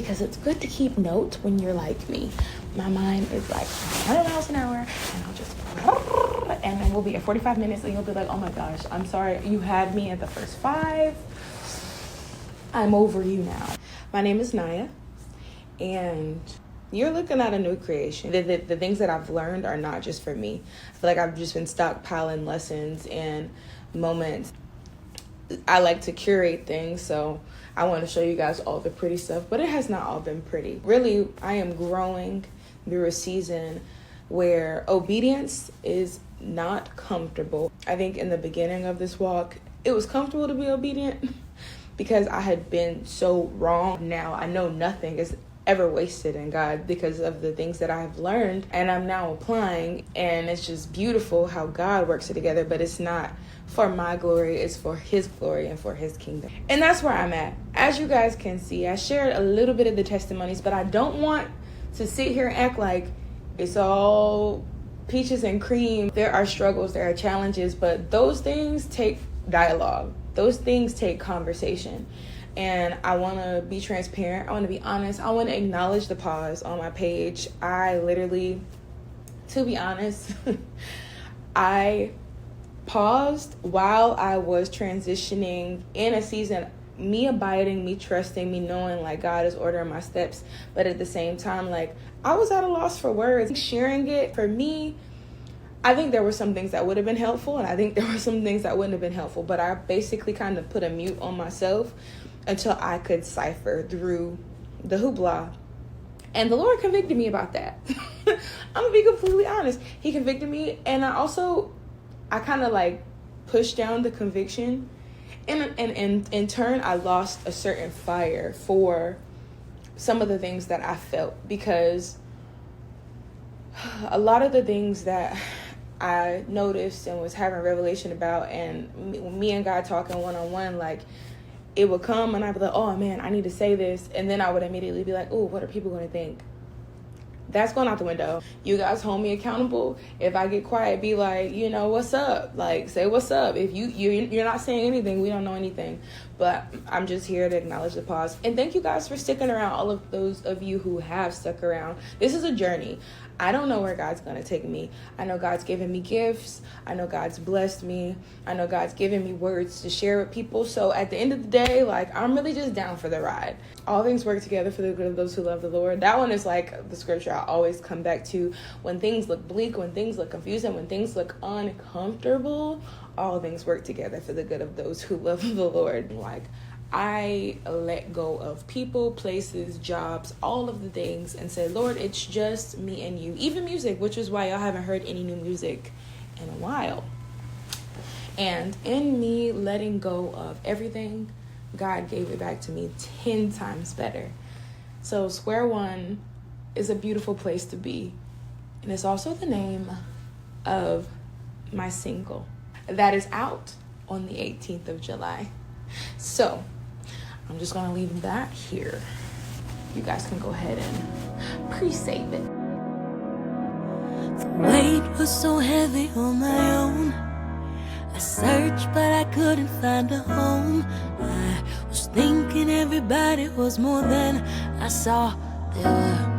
because it's good to keep notes when you're like me. My mind is like 100 miles an hour, and I'll just, and then we'll be at 45 minutes, and you'll be like, oh my gosh, I'm sorry, you had me at the first 5. I'm over you now. My name is Naya, and you're looking at a new creation. The things that I've learned are not just for me. I feel like I've just been stockpiling lessons and moments. I like to curate things, so I want to show you guys all the pretty stuff, but it has not all been pretty. Really, I am growing through a season where obedience is not comfortable. I think in the beginning of this walk, it was comfortable to be obedient because I had been so wrong. Now I know nothing is ever wasted in God because of the things that I have learned and I'm now applying, and it's just beautiful how God works it together, but it's not for my glory, it's for his glory and for his kingdom. And that's where I'm at. As you guys can see, I shared a little bit of the testimonies, but I don't want to sit here and act like it's all peaches and cream. There are struggles, there are challenges, but those things take dialogue. Those things take conversation. And I want to be transparent. I want to be honest. I want to acknowledge the pause on my page. I literally, to be honest, I paused while I was transitioning in a season, me abiding, me trusting, me knowing like God is ordering my steps. But at the same time, like I was at a loss for words. Sharing it for me, I think there were some things that would have been helpful, and I think there were some things that wouldn't have been helpful. But I basically kind of put a mute on myself until I could cipher through the hoopla. And the Lord convicted me about that. I'm gonna be completely honest. He convicted me, and I kind of like pushed down the conviction, and in turn I lost a certain fire for some of the things that I felt, because a lot of the things that I noticed and was having revelation about, and me and God talking one-on-one, like it would come and I'd be like, oh man, I need to say this, and then I would immediately be like, oh, what are people going to think? That's going out the window. You guys hold me accountable. If I get quiet, be like, you know, what's up? Like, say what's up. If you're not saying anything, we don't know anything. But I'm just here to acknowledge the pause. And thank you guys for sticking around, all of those of you who have stuck around. This is a journey. I don't know where God's going to take me. I know God's given me gifts. I know God's blessed me. I know God's given me words to share with people. So at the end of the day, like, I'm really just down for the ride. All things work together for the good of those who love the Lord. That one is like the scripture I always come back to. When things look bleak, when things look confusing, when things look uncomfortable, all things work together for the good of those who love the Lord. Like, I let go of people, places, jobs, all of the things, and said, Lord, it's just me and you. Even music, which is why y'all haven't heard any new music in a while. And in me letting go of everything, God gave it back to me 10 times better. So square one is a beautiful place to be. And it's also the name of my single that is out on the 18th of July. So I'm just going to leave that here. You guys can go ahead and pre-save it. The weight was so heavy on my own. I searched, but I couldn't find a home. I was thinking everybody was more than I saw. There were